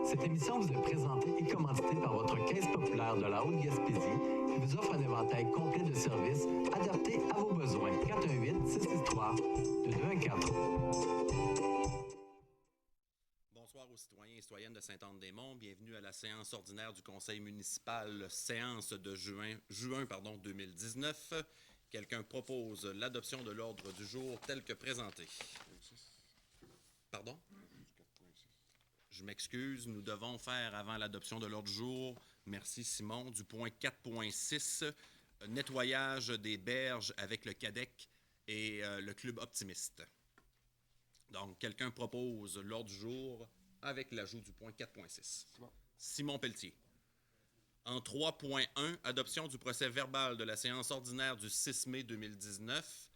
Cette émission vous est présentée et commanditée par votre Caisse populaire de la Haute-Gaspésie qui vous offre un éventail complet de services adaptés à vos besoins. 418-663-2214. Bonsoir aux citoyens et citoyennes de Sainte-Anne-des-Monts. Bienvenue à la séance ordinaire du Conseil municipal, séance de juin 2019. Quelqu'un propose l'adoption de l'ordre du jour tel que présenté. Pardon? Je m'excuse, nous devons faire avant l'adoption de l'ordre du jour, merci Simon, du point 4.6, nettoyage des berges avec le CADEC et le Club Optimiste. Donc, quelqu'un propose l'ordre du jour avec l'ajout du point 4.6. Bon. Simon Pelletier. En 3.1, adoption du procès verbal de la séance ordinaire du 6 mai 2019.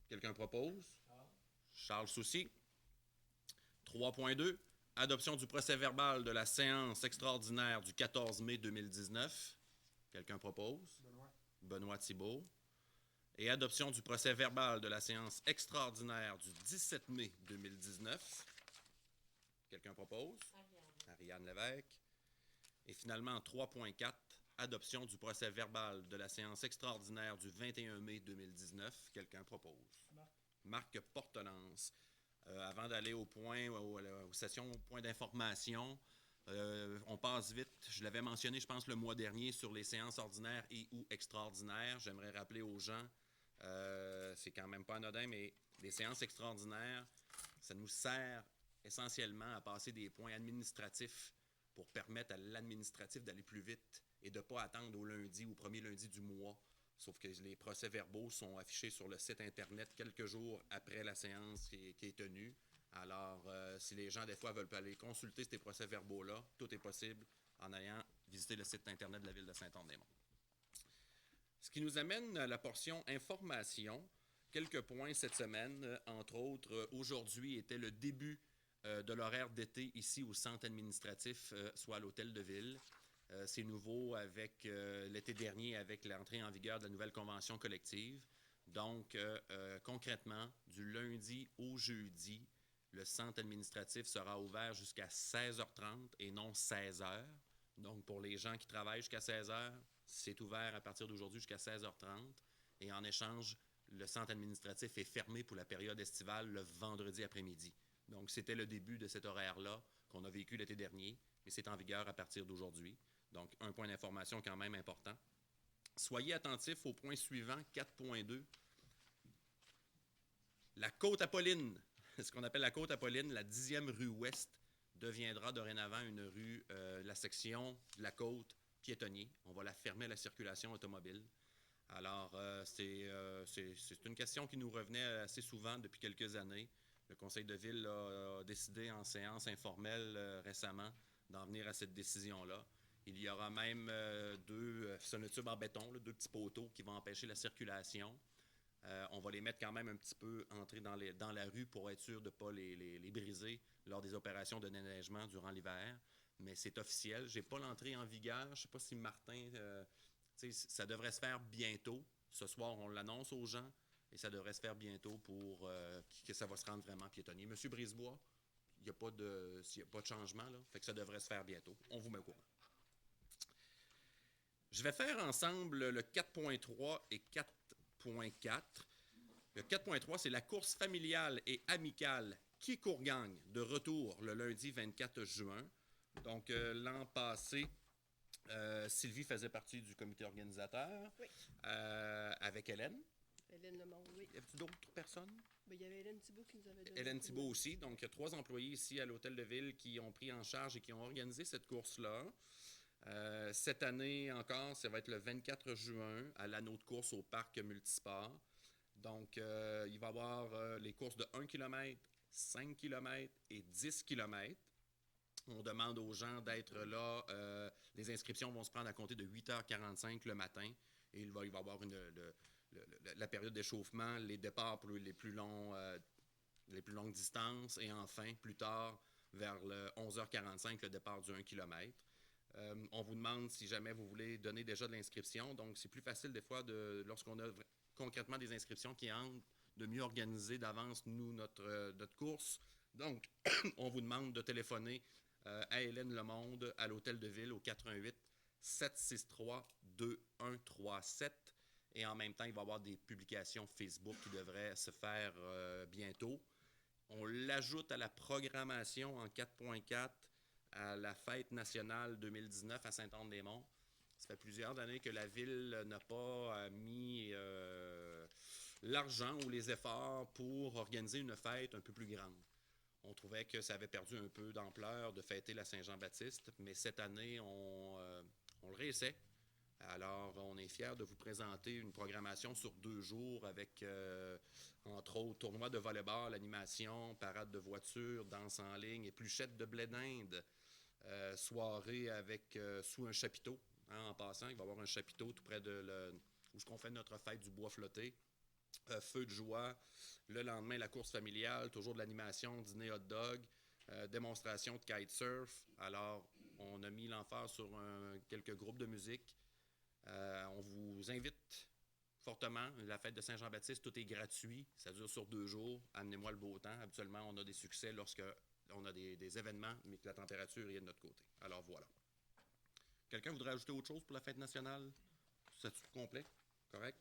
Quelqu'un propose? Charles Soucy. 3.2, adoption du procès verbal de la séance extraordinaire du 14 mai 2019. Quelqu'un propose? Benoît Thibault. Et adoption du procès verbal de la séance extraordinaire du 17 mai 2019. Quelqu'un propose? Ariane Lévesque. Et finalement, en 3.4, adoption du procès verbal de la séance extraordinaire du 21 mai 2019. Quelqu'un propose? Marc Portelance. Avant d'aller aux sessions point d'information, on passe vite. Je l'avais mentionné, je pense, le mois dernier sur les séances ordinaires et ou extraordinaires. J'aimerais rappeler aux gens, c'est quand même pas anodin, mais les séances extraordinaires, ça nous sert essentiellement à passer des points administratifs pour permettre à l'administratif d'aller plus vite et de ne pas attendre au lundi ou au premier lundi du mois. Sauf que les procès-verbaux sont affichés sur le site Internet quelques jours après la séance qui est tenue. Alors, si les gens, des fois, veulent aller consulter ces procès-verbaux-là, tout est possible en ayant visité le site Internet de la Ville de Sainte-Anne-des-Monts. Ce qui nous amène à la portion information. Quelques points cette semaine. Entre autres, aujourd'hui était le début de l'horaire d'été ici au centre administratif, soit à l'Hôtel de Ville. C'est nouveau avec l'été dernier avec l'entrée en vigueur de la nouvelle convention collective. Donc, concrètement, du lundi au jeudi, le centre administratif sera ouvert jusqu'à 16h30 et non 16h. Donc, pour les gens qui travaillent jusqu'à 16h, c'est ouvert à partir d'aujourd'hui jusqu'à 16h30. Et en échange, le centre administratif est fermé pour la période estivale le vendredi après-midi. Donc, c'était le début de cet horaire-là qu'on a vécu l'été dernier, mais c'est en vigueur à partir d'aujourd'hui. Donc, un point d'information quand même important. Soyez attentifs au point suivant, 4.2. La Côte-Apolline, ce qu'on appelle la Côte-Apolline, la 10e rue Ouest, deviendra dorénavant une rue, la section de la côte piétonnier. On va la fermer à la circulation automobile. Alors, c'est une question qui nous revenait assez souvent depuis quelques années. Le Conseil de Ville a décidé en séance informelle récemment d'en venir à cette décision-là. Il y aura même deux sonotubes en béton, deux petits poteaux qui vont empêcher la circulation. On va les mettre quand même un petit peu entrés dans la rue pour être sûr de ne pas les briser lors des opérations de déneigement durant l'hiver. Mais c'est officiel. Je n'ai pas l'entrée en vigueur. Je ne sais pas si Martin... ça devrait se faire bientôt. Ce soir, on l'annonce aux gens et ça devrait se faire bientôt pour que ça va se rendre vraiment piétonnier. Monsieur Brisebois, il n'y a pas de changement, là, fait que ça devrait se faire bientôt. On vous met au courant. Je vais faire ensemble le 4.3 et 4.4. Le 4.3, c'est la course familiale et amicale Kikourgang de retour le lundi 24 juin. Donc, l'an passé, Sylvie faisait partie du comité organisateur, oui. Avec Hélène. Hélène Lemonde, oui. Y avait-tu d'autres personnes? Bien, il y avait Hélène Thibault qui nous avait donné. Hélène Thibault aussi. Donc, il y a 3 employés ici à l'Hôtel de Ville qui ont pris en charge et qui ont organisé cette course-là. Cette année encore, ça va être le 24 juin à l'anneau de course au parc multisport. Donc, il va y avoir les courses de 1 km, 5 km et 10 km. On demande aux gens d'être là. Les inscriptions vont se prendre à compter de 8h45 le matin. Et il va y avoir la période d'échauffement, les départs pour les plus longues distances. Et enfin, plus tard, vers le 11h45, le départ du 1 km. On vous demande si jamais vous voulez donner déjà de l'inscription. Donc, c'est plus facile des fois, lorsqu'on a concrètement des inscriptions qui entrent, de mieux organiser d'avance, nous, notre course. Donc, on vous demande de téléphoner à Hélène Lemonde, à l'Hôtel de Ville, au 88 763 2137. Et en même temps, il va y avoir des publications Facebook qui devraient se faire bientôt. On l'ajoute à la programmation en 4.4 à la fête nationale 2019 à Sainte-Anne-des-Monts. Ça fait plusieurs années que la ville n'a pas mis l'argent ou les efforts pour organiser une fête un peu plus grande. On trouvait que ça avait perdu un peu d'ampleur de fêter la Saint-Jean-Baptiste, mais cette année, on le réessaie. Alors, on est fiers de vous présenter une programmation sur 2 jours avec, entre autres, tournoi de volleyball, animation, parade de voitures, danse en ligne, épluchette de blé d'Inde, soirée avec sous un chapiteau. Hein, en passant, il va y avoir un chapiteau tout près de où on fait notre fête du bois flotté. Feu de joie. Le lendemain, la course familiale, toujours de l'animation, dîner hot dog, démonstration de kitesurf. Alors, on a mis l'emphase sur quelques groupes de musique. On vous invite fortement. La fête de Saint-Jean-Baptiste, tout est gratuit. Ça dure sur 2 jours. Amenez-moi le beau temps. Habituellement, on a des succès lorsque on a des événements, mais que la température est de notre côté. Alors, voilà. Quelqu'un voudrait ajouter autre chose pour la fête nationale? C'est complet? Correct?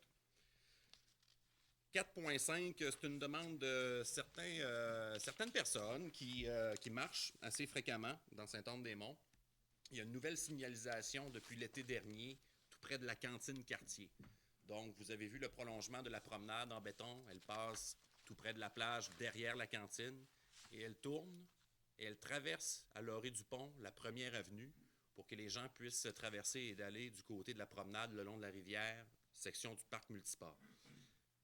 4.5, c'est une demande de certaines personnes qui marchent assez fréquemment dans Sainte-Anne-des-Monts. Il y a une nouvelle signalisation depuis l'été dernier, tout près de la cantine Cartier. Donc, vous avez vu le prolongement de la promenade en béton. Elle passe tout près de la plage, derrière la cantine, et elle tourne et elle traverse à l'orée du pont la première avenue pour que les gens puissent traverser et d'aller du côté de la promenade le long de la rivière, section du parc multisport.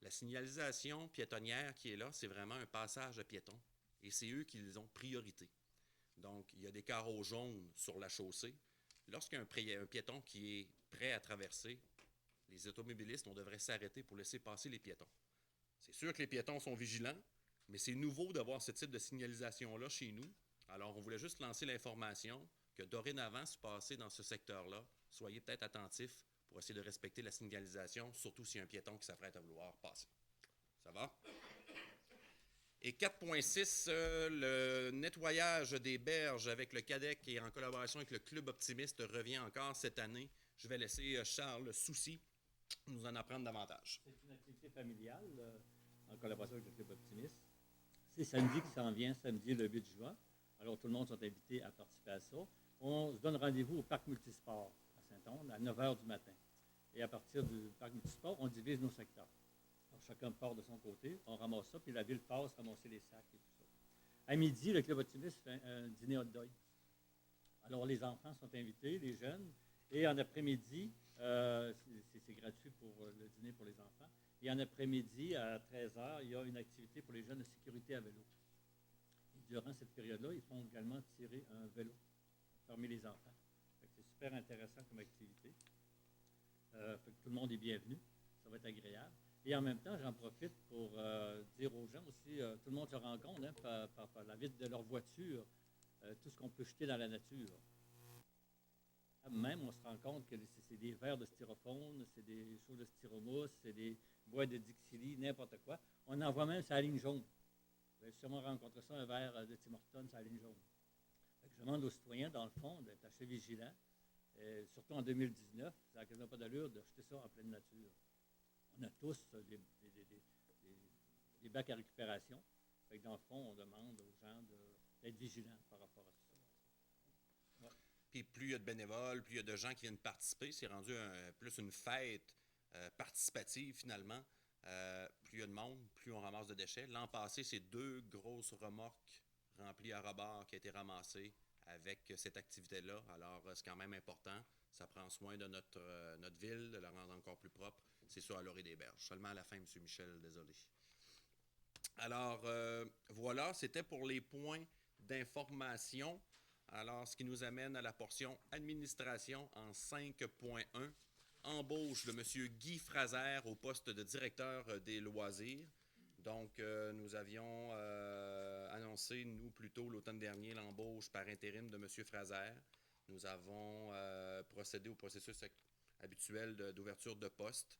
La signalisation piétonnière qui est là, c'est vraiment un passage de piétons. Et c'est eux qui ont priorité. Donc, il y a des carreaux jaunes sur la chaussée. Lorsqu'il y a un piéton qui est prêt à traverser, les automobilistes, on devrait s'arrêter pour laisser passer les piétons. C'est sûr que les piétons sont vigilants, mais c'est nouveau d'avoir ce type de signalisation-là chez nous. Alors, on voulait juste lancer l'information que dorénavant, se passer dans ce secteur-là, soyez peut-être attentifs pour essayer de respecter la signalisation, surtout s'il y a un piéton qui s'apprête à vouloir passer. Ça va? Et 4.6, le nettoyage des berges avec le CADEC et en collaboration avec le Club Optimiste revient encore cette année. Je vais laisser Charles Soucy nous en apprendre davantage. C'est une activité familiale en collaboration avec le Club Optimiste. C'est samedi qui s'en vient, samedi le 8 juin. Alors tout le monde sont invités à participer à ça. On se donne rendez-vous au Parc Multisport à Saint-Onde à 9 h du matin. Et à partir du Parc Multisport, on divise nos secteurs. Alors, chacun part de son côté, on ramasse ça, puis la ville passe ramasser les sacs et tout ça. À midi, le Club Optimiste fait un dîner hot dog. Alors les enfants sont invités, les jeunes, et en après-midi, c'est gratuit pour le dîner pour les enfants. Et en après-midi, à 13 h, il y a une activité pour les jeunes de sécurité à vélo. Et durant cette période-là, ils font également tirer un vélo parmi les enfants. C'est super intéressant comme activité. Fait que tout le monde est bienvenu. Ça va être agréable. Et en même temps, j'en profite pour dire aux gens aussi, tout le monde se rend compte, hein, par la vitre de leur voiture, tout ce qu'on peut jeter dans la nature. Même, on se rend compte que c'est des verres de styrofoam, c'est des choses de styromousse, c'est des boîtes de Dixili, n'importe quoi. On en voit même sur la ligne jaune. Vous avez sûrement rencontré ça, un verre de Tim Hortons sur la ligne jaune. Fait que je demande aux citoyens, dans le fond, d'être assez vigilants. Surtout en 2019, ça n'a quasiment pas d'allure de jeter ça en pleine nature. On a tous des bacs à récupération. Fait que dans le fond, on demande aux gens d'être vigilants par rapport à ça. Ouais. Puis plus il y a de bénévoles, plus il y a de gens qui viennent participer, c'est rendu plus une fête participative finalement. Plus il y a de monde, plus on ramasse de déchets. L'an passé, c'est 2 grosses remorques remplies à rebord qui ont été ramassées avec cette activité-là. Alors, c'est quand même important. Ça prend soin de notre ville, de la rendre encore plus propre. C'est ça à l'orée des berges. Seulement à la fin, M. Michel, désolé. Alors, voilà, c'était pour les points d'information. Alors, ce qui nous amène à la portion administration en 5.1. Embauche de M. Guy Fraser au poste de directeur des loisirs. Donc, nous avions annoncé, nous, plus tôt l'automne dernier, l'embauche par intérim de M. Fraser. Nous avons procédé au processus habituel d'ouverture de poste.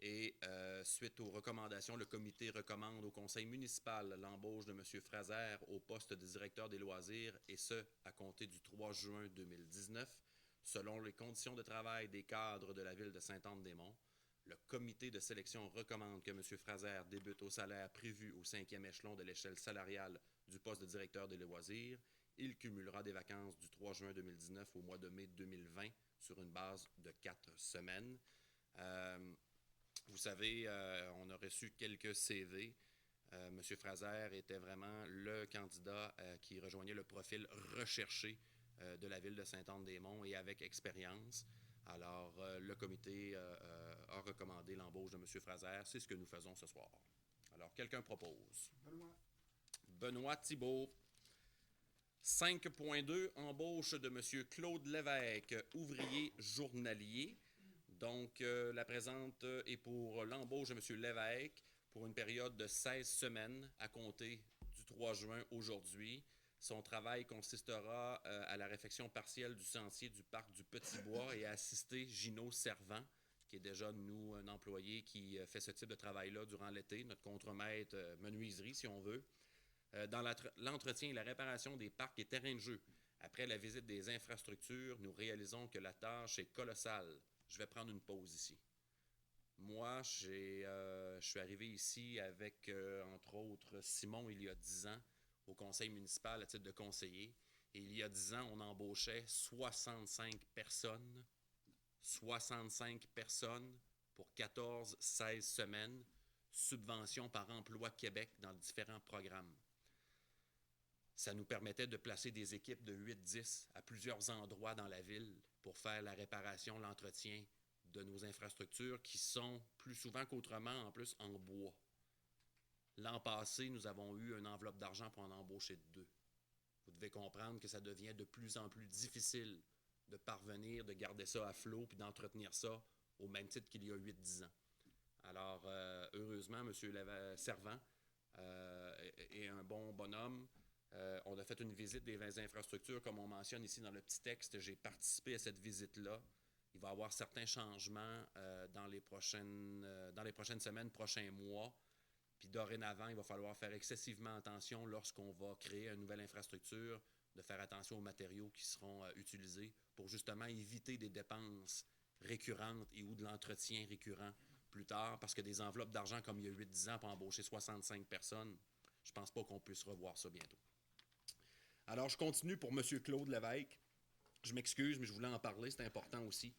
Et suite aux recommandations, le comité recommande au conseil municipal l'embauche de M. Fraser au poste de directeur des loisirs, et ce, à compter du 3 juin 2019, selon les conditions de travail des cadres de la ville de Sainte-Anne-des-Monts. Le comité de sélection recommande que M. Fraser débute au salaire prévu au 5e échelon de l'échelle salariale du poste de directeur des loisirs. Il cumulera des vacances du 3 juin 2019 au mois de mai 2020 sur une base de 4 semaines. Vous savez, on a reçu quelques CV. M. Fraser était vraiment le candidat qui rejoignait le profil recherché de la ville de Sainte-Anne-des-Monts et avec expérience. Alors, le comité a recommandé l'embauche de M. Fraser. C'est ce que nous faisons ce soir. Alors, quelqu'un propose? Benoît Thibault. 5.2, embauche de M. Claude Lévesque, ouvrier journalier. Donc, la présente est pour l'embauche de M. Lévesque pour une période de 16 semaines à compter du 3 juin aujourd'hui. Son travail consistera à la réfection partielle du sentier du parc du Petit-Bois et à assister Gino Servant, qui est déjà, nous, un employé qui fait ce type de travail-là durant l'été, notre contremaître menuiserie, si on veut. Dans l'entretien et la réparation des parcs et terrains de jeu. Après la visite des infrastructures, nous réalisons que la tâche est colossale. Je vais prendre une pause ici. Moi, je suis arrivé ici avec, entre autres, Simon, il y a 10 ans, au conseil municipal à titre de conseiller. Et il y a 10 ans, on embauchait 65 personnes. 65 personnes pour 14-16 semaines. Subvention par Emploi Québec dans différents programmes. Ça nous permettait de placer des équipes de 8-10 à plusieurs endroits dans la ville pour faire la réparation, l'entretien de nos infrastructures qui sont plus souvent qu'autrement, en plus, en bois. L'an passé, nous avons eu une enveloppe d'argent pour en embaucher 2. Vous devez comprendre que ça devient de plus en plus difficile de parvenir, de garder ça à flot puis d'entretenir ça au même titre qu'il y a 8-10 ans. Alors, heureusement, M. Servant est un bon bonhomme. On a fait une visite des infrastructures, comme on mentionne ici dans le petit texte. J'ai participé à cette visite-là. Il va y avoir certains changements dans les prochaines semaines, prochains mois. Puis dorénavant, il va falloir faire excessivement attention lorsqu'on va créer une nouvelle infrastructure, de faire attention aux matériaux qui seront utilisés pour justement éviter des dépenses récurrentes et ou de l'entretien récurrent plus tard, parce que des enveloppes d'argent comme il y a 8-10 ans pour embaucher 65 personnes, je ne pense pas qu'on puisse revoir ça bientôt. Alors, je continue pour M. Claude Lévesque. Je m'excuse, mais je voulais en parler, c'est important aussi.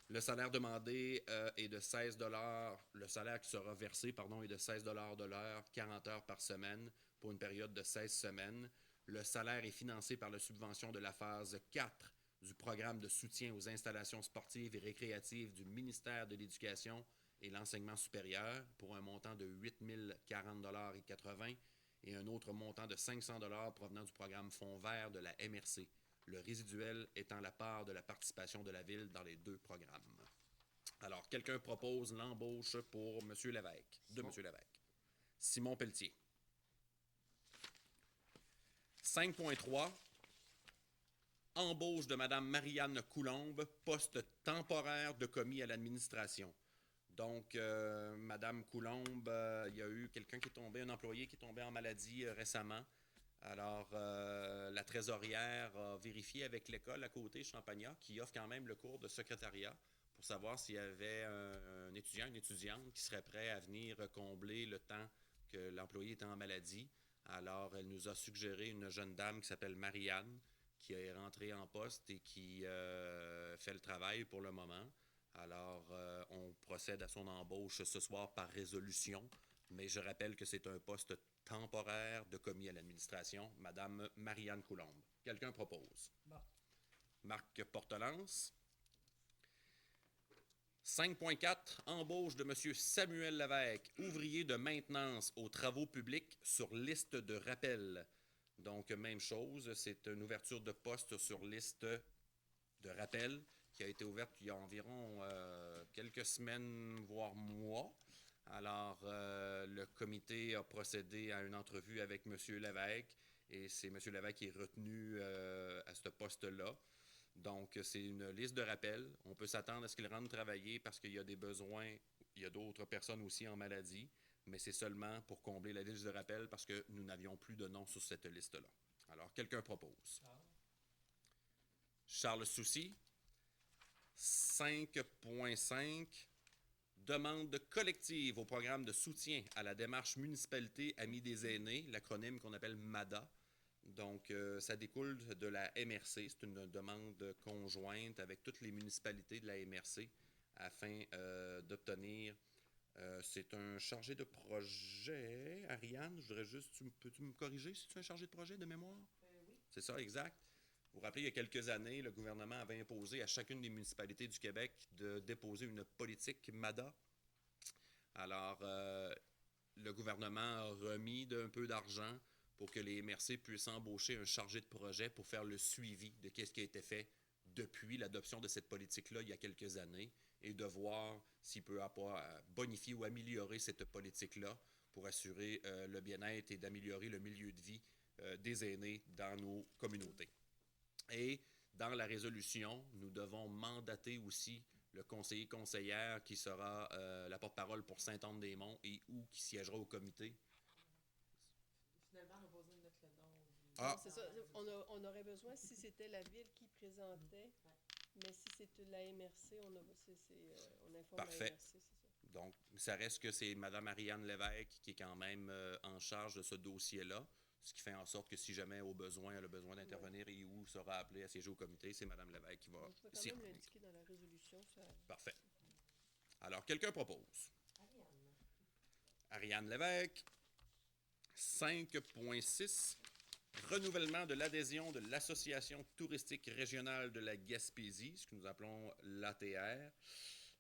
Le salaire demandé est de 16 $. Le salaire qui sera versé, est de 16 $ de l'heure, 40 heures par semaine, pour une période de 16 semaines. Le salaire est financé par la subvention de la phase 4 du programme de soutien aux installations sportives et récréatives du ministère de l'Éducation et l'Enseignement supérieur pour un montant de 8 040,80 $ et un autre montant de 500 $ provenant du programme Fonds vert de la MRC. Le résiduel étant la part de la participation de la Ville dans les 2 programmes. Alors, quelqu'un propose l'embauche pour M. Lévesque, de M. Lévesque. Simon Pelletier. 5.3. Embauche de Mme Marianne Coulombe, poste temporaire de commis à l'administration. Donc, Mme Coulombe, il y a eu quelqu'un qui est tombé, un employé qui est tombé en maladie récemment. Alors, la trésorière a vérifié avec l'école à côté, Champagnat, qui offre quand même le cours de secrétariat pour savoir s'il y avait un étudiant, une étudiante qui serait prêt à venir combler le temps que l'employé était en maladie. Alors, elle nous a suggéré une jeune dame qui s'appelle Marianne, qui est rentrée en poste et qui fait le travail pour le moment. Alors, on procède à son embauche ce soir par résolution, mais je rappelle que c'est un poste temporaire de commis à l'administration, Mme Marianne Coulombe. Quelqu'un propose? Marc Portelance. 5.4, embauche de M. Samuel Lévesque, ouvrier de maintenance aux travaux publics sur liste de rappel. Donc, même chose, c'est une ouverture de poste sur liste de rappel qui a été ouverte il y a environ quelques semaines, voire mois. Alors, le comité a procédé à une entrevue avec M. Lévesque et c'est M. Lévesque qui est retenu à ce poste-là. Donc, c'est une liste de rappel. On peut s'attendre à ce qu'il rentre travailler parce qu'il y a des besoins il y a d'autres personnes aussi en maladie, mais c'est seulement pour combler la liste de rappel parce que nous n'avions plus de noms sur cette liste-là. Alors, quelqu'un propose. Charles Soucy, 5.5, demande collective au programme de soutien à la démarche Municipalité Amis des aînés, l'acronyme qu'on appelle MADA. Donc, ça découle de la MRC. C'est une demande conjointe avec toutes les municipalités de la MRC afin d'obtenir... c'est un chargé de projet. Ariane, je voudrais juste... Peux-tu me corriger si tu es un chargé de projet de mémoire? Oui. C'est ça, exact. Vous vous rappelez, il y a quelques années, le gouvernement avait imposé à chacune des municipalités du Québec de déposer une politique MADA. Alors, le gouvernement a remis un peu d'argent pour que les MRC puissent embaucher un chargé de projet pour faire le suivi de ce qui a été fait depuis l'adoption de cette politique-là il y a quelques années et de voir s'il peut bonifier ou améliorer cette politique-là pour assurer le bien-être et d'améliorer le milieu de vie des aînés dans nos communautés. Et dans la résolution, nous devons mandater aussi le conseiller-conseillère qui sera la porte-parole pour Saint-Anne-des-Monts et ou qui siégera au comité. Finalement, on n'a pas besoin de mettre le nom. Ah. C'est ça. On aurait besoin, si c'était la ville qui présentait, mais si c'est la MRC, on informe Parfait. la MRC, c'est ça. Donc, ça reste que c'est Mme Ariane Lévesque qui est quand même en charge de ce dossier-là, ce qui fait en sorte que si jamais elle a besoin d'intervenir et où sera appelé à siéger au comité, c'est Mme Lévesque qui va On peut quand s'y même rendre. l'indiquer dans la résolution. Ça... Parfait. Alors, quelqu'un propose. Ariane. Ariane Lévesque, 5.6, renouvellement de l'adhésion de l'Association touristique régionale de la Gaspésie, ce que nous appelons l'ATR.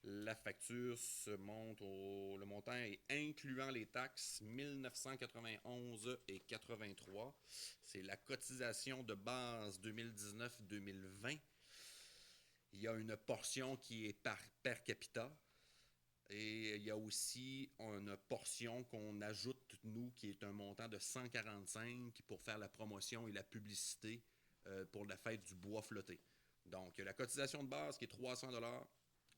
La facture le montant est incluant les taxes 1991,83. C'est la cotisation de base 2019-2020. Il y a une portion qui est per capita. Et il y a aussi une portion qu'on ajoute, nous, qui est un montant de 145 pour faire la promotion et la publicité pour la fête du bois flotté. Donc, il y a la cotisation de base qui est 300 $.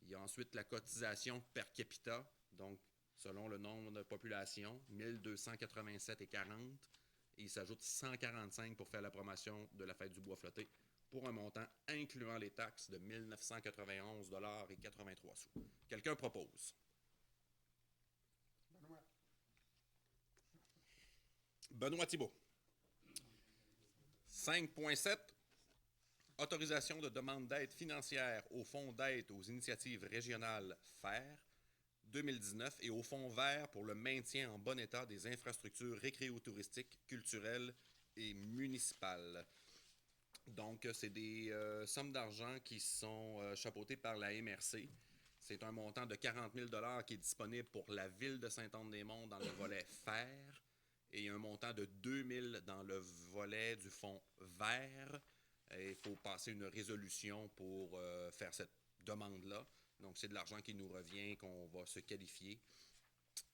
Il y a ensuite la cotisation per capita, donc selon le nombre de population, 1287,40. Et il s'ajoute 145 pour faire la promotion de la fête du bois flotté pour un montant incluant les taxes de 1991,83 $. Quelqu'un propose? Benoît Thibault. 5.7. Autorisation de demande d'aide financière au Fonds d'aide aux initiatives régionales FAIR 2019 et au Fonds vert pour le maintien en bon état des infrastructures récréotouristiques, culturelles et municipales. Donc, c'est des sommes d'argent qui sont chapeautées par la MRC. C'est un montant de 40 000 $ qui est disponible pour la ville de Saint-Anne-des-Monts dans le volet FAIR et un montant de 2 000 dans le volet du Fonds vert. Et il faut passer une résolution pour faire cette demande-là. Donc, c'est de l'argent qui nous revient, qu'on va se qualifier.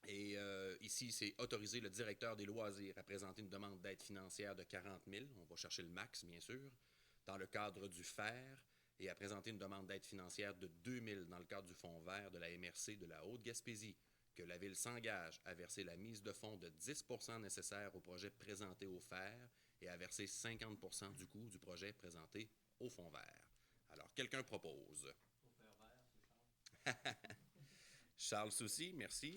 Et ici, c'est autoriser le directeur des loisirs à présenter une demande d'aide financière de 40 000. On va chercher le max, bien sûr, dans le cadre du FAIR, et à présenter une demande d'aide financière de 2 000 dans le cadre du Fonds vert de la MRC de la Haute-Gaspésie, que la Ville s'engage à verser la mise de fonds de 10 % nécessaire au projet présenté au FAIR et à verser 50 % du coût du projet présenté au Fonds vert. Alors, quelqu'un propose? Au faire vert, c'est Charles. Charles Soucy, merci.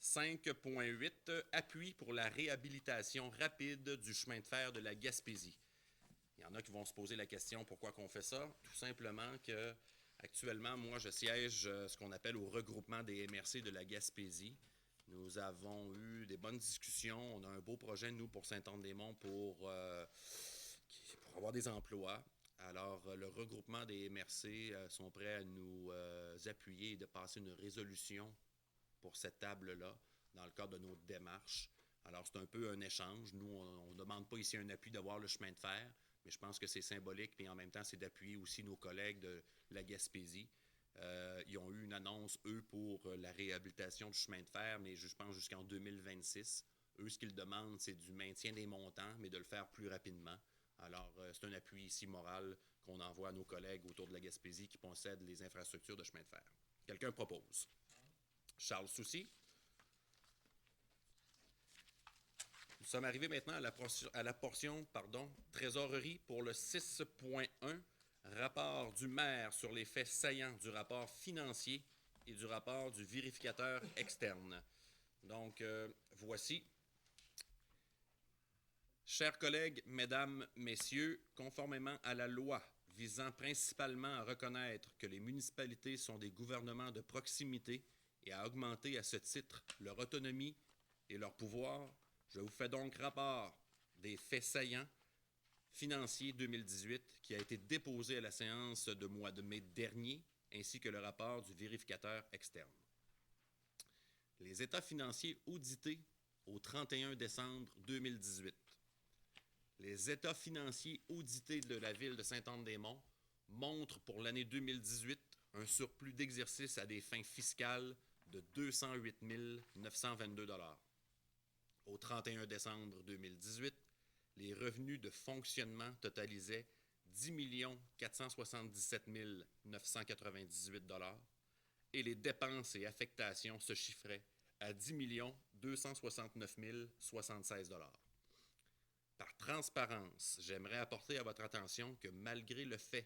5.8, appui pour la réhabilitation rapide du chemin de fer de la Gaspésie. Il y en a qui vont se poser la question pourquoi qu'on fait ça. Tout simplement que actuellement, moi, je siège ce qu'on appelle au regroupement des MRC de la Gaspésie. Nous avons eu des bonnes discussions. On a un beau projet, nous, pour Saint-Anne-des-Monts pour avoir des emplois. Alors, le regroupement des MRC sont prêts à nous appuyer et de passer une résolution pour cette table-là dans le cadre de nos démarches. Alors, c'est un peu un échange. Nous, on ne demande pas ici un appui d'avoir le chemin de fer, mais je pense que c'est symbolique, puis en même temps, c'est d'appuyer aussi nos collègues de la Gaspésie. Ils ont eu une annonce, eux, pour la réhabilitation du chemin de fer, mais je pense jusqu'en 2026. Eux, ce qu'ils demandent, c'est du maintien des montants, mais de le faire plus rapidement. Alors, c'est un appui ici moral qu'on envoie à nos collègues autour de la Gaspésie qui possèdent les infrastructures de chemin de fer. Quelqu'un propose. Charles Soucy. Nous sommes arrivés maintenant à la portion trésorerie pour le 6.1, rapport du maire sur les faits saillants du rapport financier et du rapport du vérificateur externe. Donc, voici. Chers collègues, mesdames, messieurs, conformément à la loi visant principalement à reconnaître que les municipalités sont des gouvernements de proximité et à augmenter à ce titre leur autonomie et leur pouvoir, je vous fais donc rapport des faits saillants financiers 2018 qui a été déposé à la séance de mois de mai dernier, ainsi que le rapport du vérificateur externe. Les états financiers audités au 31 décembre 2018. Les états financiers audités de la ville de Sainte-Anne-des-Monts montrent pour l'année 2018 un surplus d'exercice à des fins fiscales de 208 922 $. Au 31 décembre 2018, les revenus de fonctionnement totalisaient 10 477 998 $ et les dépenses et affectations se chiffraient à 10 269 076 $. Par transparence, j'aimerais apporter à votre attention que malgré le fait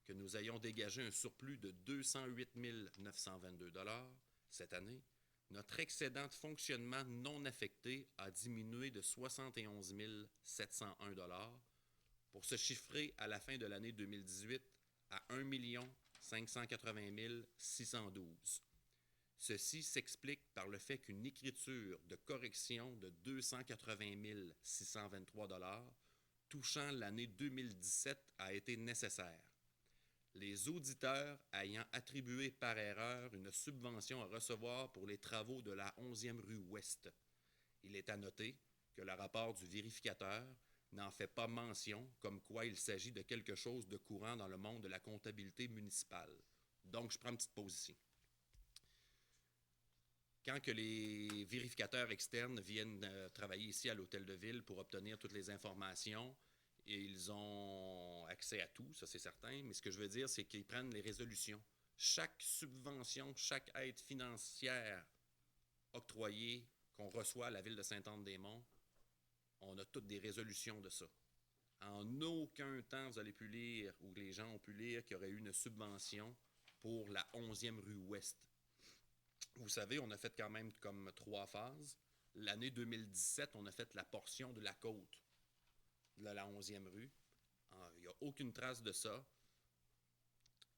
que nous ayons dégagé un surplus de 208 922 $ cette année, notre excédent de fonctionnement non affecté a diminué de 71 701 $ pour se chiffrer à la fin de l'année 2018 à 1 580 612. Ceci s'explique par le fait qu'une écriture de correction de 280 623 $ touchant l'année 2017 a été nécessaire. Les auditeurs ayant attribué par erreur une subvention à recevoir pour les travaux de la 11e rue Ouest. Il est à noter que le rapport du vérificateur n'en fait pas mention, comme quoi il s'agit de quelque chose de courant dans le monde de la comptabilité municipale. Donc, je prends une petite pause ici. Quand que les vérificateurs externes viennent travailler ici à l'Hôtel de Ville pour obtenir toutes les informations, et ils ont accès à tout, ça c'est certain, mais ce que je veux dire, c'est qu'ils prennent les résolutions. Chaque subvention, chaque aide financière octroyée qu'on reçoit à la ville de Sainte-Anne-des-Monts, on a toutes des résolutions de ça. En aucun temps, vous avez pu lire, ou les gens ont pu lire, qu'il y aurait eu une subvention pour la 11e rue Ouest. Vous savez, on a fait quand même comme 3 phases. L'année 2017, on a fait la portion de la côte de la 11e rue. Il n'y a aucune trace de ça.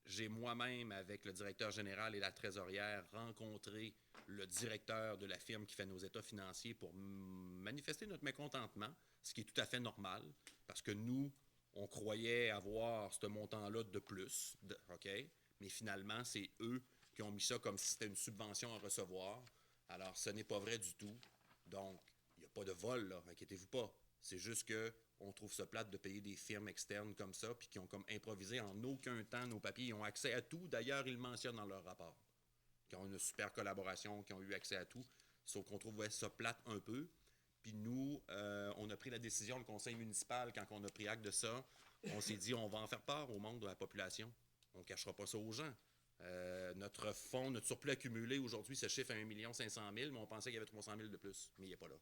J'ai moi-même, avec le directeur général et la trésorière, rencontré le directeur de la firme qui fait nos états financiers pour manifester notre mécontentement, ce qui est tout à fait normal, parce que nous, on croyait avoir ce montant-là de plus, OK? Mais finalement, c'est eux qui ont mis ça comme si c'était une subvention à recevoir. Alors, ce n'est pas vrai du tout. Donc, il n'y a pas de vol, là, inquiétez-vous pas. C'est juste qu'on trouve ça plate de payer des firmes externes comme ça, puis qui ont comme improvisé en aucun temps nos papiers. Ils ont accès à tout. D'ailleurs, ils le mentionnent dans leur rapport. Qui ont une super collaboration, qui ont eu accès à tout. Sauf qu'on trouvait ça plate un peu. Puis nous, on a pris la décision, le conseil municipal, quand on a pris acte de ça, on s'est dit, on va en faire part au monde de la population. On ne cachera pas ça aux gens. Notre fonds, notre surplus accumulé aujourd'hui se chiffre à 1 500 000, mais on pensait qu'il y avait 300 000 de plus, mais il n'est pas là.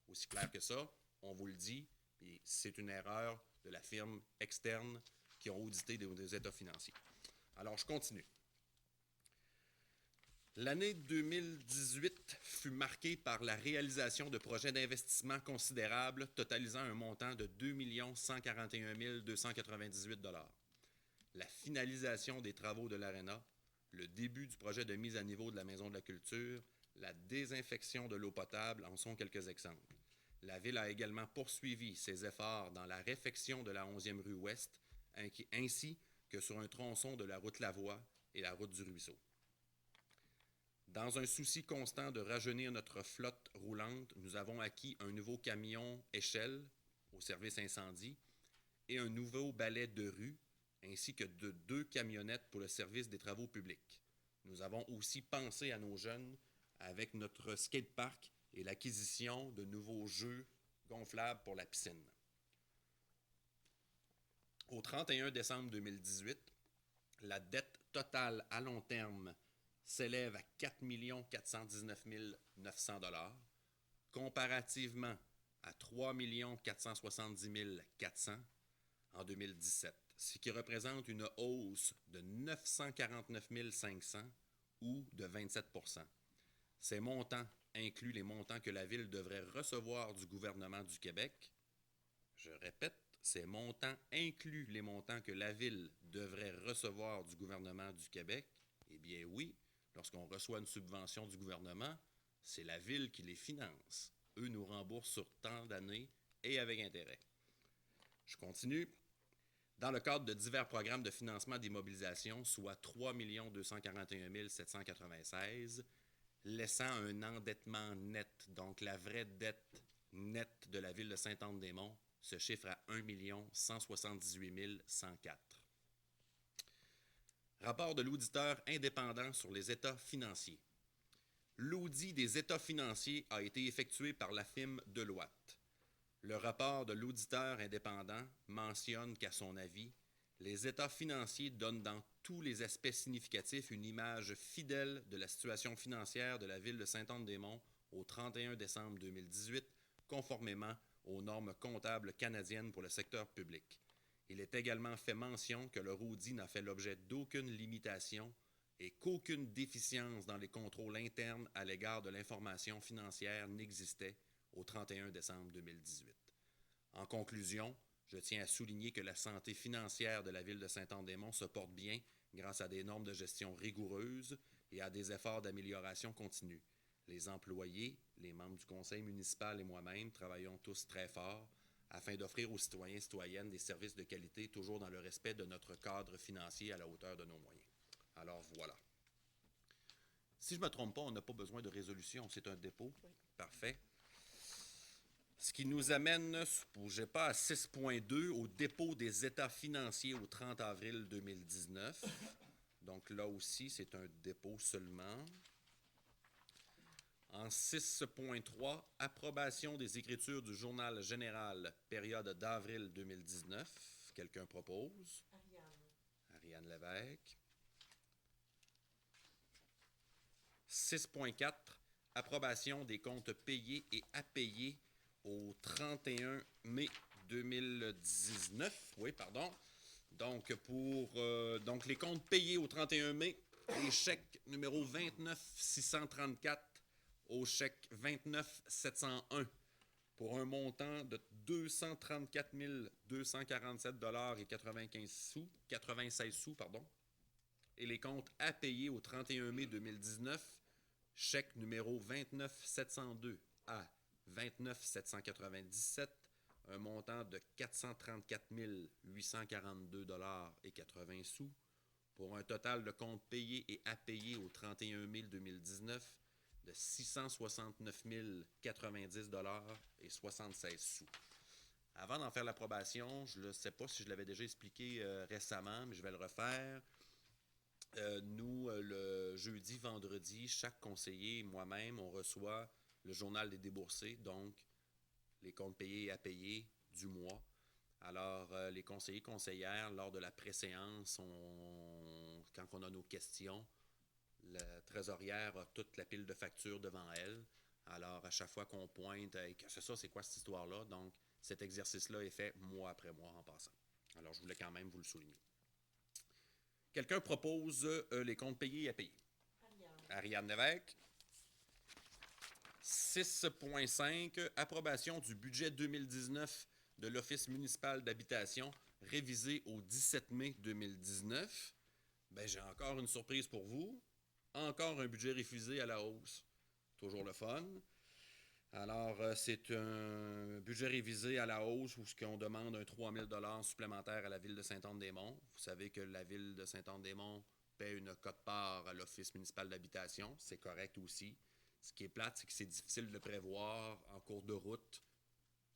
Aussi clair que ça, on vous le dit, puis c'est une erreur de la firme externe qui ont audité des états financiers. Alors, je continue. L'année 2018 fut marquée par la réalisation de projets d'investissement considérables totalisant un montant de 2 141 298 $. La finalisation des travaux de l'Arena, le début du projet de mise à niveau de la Maison de la Culture, la désinfection de l'eau potable en sont quelques exemples. La Ville a également poursuivi ses efforts dans la réfection de la 11e rue Ouest, ainsi que sur un tronçon de la route Lavoie et la route du Ruisseau. Dans un souci constant de rajeunir notre flotte roulante, nous avons acquis un nouveau camion échelle au service incendie et un nouveau balai de rue, ainsi que de 2 camionnettes pour le service des travaux publics. Nous avons aussi pensé à nos jeunes avec notre skatepark et l'acquisition de nouveaux jeux gonflables pour la piscine. Au 31 décembre 2018, la dette totale à long terme s'élève à 4 419 900 comparativement à 3 470 400 en 2017, ce qui représente une hausse de 949 500 ou de 27 %. Ces montants incluent les montants que la Ville devrait recevoir du gouvernement du Québec. Je répète, ces montants incluent les montants que la Ville devrait recevoir du gouvernement du Québec. Eh bien oui, lorsqu'on reçoit une subvention du gouvernement, c'est la Ville qui les finance. Eux nous remboursent sur tant d'années et avec intérêt. Je continue. Dans le cadre de divers programmes de financement des mobilisations, soit 3 241 796, laissant un endettement net, donc la vraie dette nette de la Ville de Sainte-Anne-des-Monts, se chiffre à 1 178 104. Rapport de l'auditeur indépendant sur les états financiers. L'audit des états financiers a été effectué par la firme Deloitte. Le rapport de l'auditeur indépendant mentionne qu'à son avis, les états financiers donnent dans tous les aspects significatifs une image fidèle de la situation financière de la Ville de Sainte-Anne-des-Monts au 31 décembre 2018, conformément aux normes comptables canadiennes pour le secteur public. Il est également fait mention que le RODI n'a fait l'objet d'aucune limitation et qu'aucune déficience dans les contrôles internes à l'égard de l'information financière n'existait au 31 décembre 2018. En conclusion, je tiens à souligner que la santé financière de la Ville de Sainte-Anne-des-Monts se porte bien grâce à des normes de gestion rigoureuses et à des efforts d'amélioration continue. Les employés, les membres du conseil municipal et moi-même travaillons tous très fort afin d'offrir aux citoyens et citoyennes des services de qualité toujours dans le respect de notre cadre financier à la hauteur de nos moyens. Alors voilà. Si je ne me trompe pas, on n'a pas besoin de résolution, c'est un dépôt. Oui. Parfait. Ce qui nous amène, bougez pas, à 6.2, au dépôt des états financiers au 30 avril 2019. Donc là aussi, c'est un dépôt seulement. En 6.3, approbation des écritures du journal général, période d'avril 2019. Quelqu'un propose? Ariane Lévesque. 6.4, approbation des comptes payés et à payer au 31 mai 2019. Oui, pardon. Donc, donc les comptes payés au 31 mai, les chèques numéro 29 634 au chèque 29 701 pour un montant de 234 247 $ et 96 sous, et les comptes à payer au 31 mai 2019, chèque numéro 29 702 à 29 797, un montant de 434 842 $ et 80 sous, pour un total de comptes payés et à payer au 31 mai 2019 de 669 090 $ et 76 sous. Avant d'en faire l'approbation, je ne sais pas si je l'avais déjà expliqué récemment, mais je vais le refaire. Nous, le jeudi, vendredi, chaque conseiller et moi-même, on reçoit le journal des déboursés, donc les comptes payés et à payer du mois. Alors, les conseillers conseillères, lors de la préséance, quand on a nos questions, la trésorière a toute la pile de factures devant elle. Alors, à chaque fois qu'on pointe, c'est quoi cette histoire-là? Donc, cet exercice-là est fait mois après mois en passant. Alors, je voulais quand même vous le souligner. Quelqu'un propose les comptes payés et à payer. Ariane Lévesque. 6.5, approbation du budget 2019 de l'Office municipal d'habitation, révisé au 17 mai 2019. Ben, j'ai encore une surprise pour vous. Encore un budget refusé à la hausse. Toujours le fun. Alors, c'est un budget révisé à la hausse où on demande un 3 000 $ supplémentaire à la Ville de Sainte-Anne-des-Monts. Vous savez que la Ville de Sainte-Anne-des-Monts paie une quote-part à l'Office municipal d'habitation. C'est correct aussi. Ce qui est plate, c'est que c'est difficile de le prévoir en cours de route.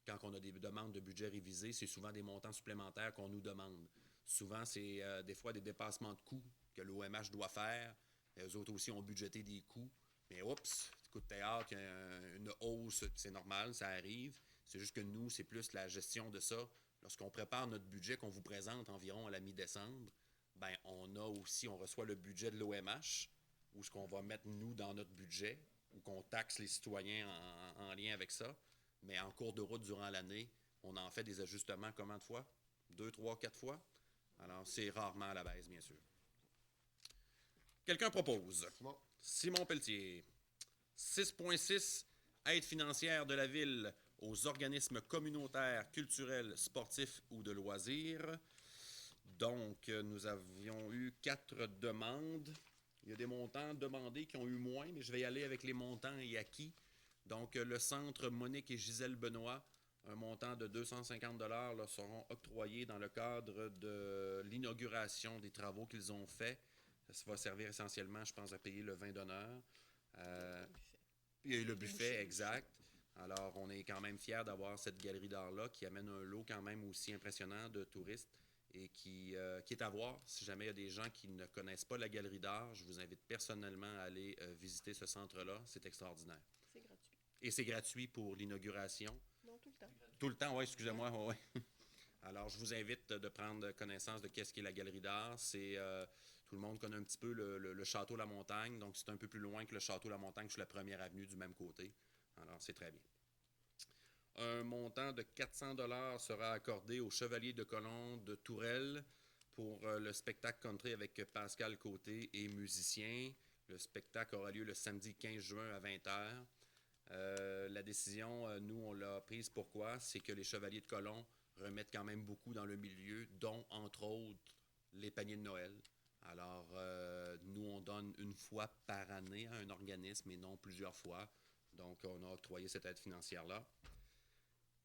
Quand on a des demandes de budget révisé, c'est souvent des montants supplémentaires qu'on nous demande. Souvent, c'est des fois des dépassements de coûts que l'OMH doit faire. Eux autres aussi ont budgété des coûts. Mais oups, coup de théâtre, il y a une hausse, c'est normal, ça arrive. C'est juste que nous, c'est plus la gestion de ça. Lorsqu'on prépare notre budget qu'on vous présente environ à la mi-décembre, ben on reçoit le budget de l'OMH, ou ce qu'on va mettre, nous, dans notre budget, ou qu'on taxe les citoyens en lien avec ça. Mais en cours de route, durant l'année, on en fait des ajustements combien de fois? 2, 3, 4 fois? Alors, c'est rarement à la baisse, bien sûr. Quelqu'un propose. Simon Pelletier. 6,6 aide financière de la Ville aux organismes communautaires, culturels, sportifs ou de loisirs. Donc, nous avions eu 4 demandes. Il y a des montants demandés qui ont eu moins, mais je vais y aller avec les montants et acquis. Donc, le centre Monique et Gisèle Benoît, un montant de 250 $ leur seront octroyés dans le cadre de l'inauguration des travaux qu'ils ont faits. Ça va servir essentiellement, je pense, à payer le vin d'honneur. Il y a eu le buffet, exact. Alors, on est quand même fiers d'avoir cette galerie d'art-là qui amène un lot quand même aussi impressionnant de touristes et qui est à voir. Si jamais il y a des gens qui ne connaissent pas la galerie d'art, je vous invite personnellement à aller visiter ce centre-là. C'est extraordinaire. C'est gratuit. Et c'est gratuit pour l'inauguration. Non, tout le temps. Tout le temps, oui, excusez-moi. Ouais. Alors, je vous invite de prendre connaissance de qu'est-ce qu'est la galerie d'art. C'est tout le monde connaît un petit peu le château La Montagne, donc c'est un peu plus loin que le château La Montagne sur la première avenue du même côté. Alors, c'est très bien. Un montant de 400 $ sera accordé au Chevalier de Colomb de Tourelle pour le spectacle country avec Pascal Côté et musiciens. Le spectacle aura lieu le samedi 15 juin à 20h. La décision, nous, on l'a prise. Pourquoi? C'est que les Chevaliers de Colomb remettent quand même beaucoup dans le milieu, dont, entre autres, les paniers de Noël. Alors, nous, on donne une fois par année à un organisme et non plusieurs fois. Donc, on a octroyé cette aide financière-là.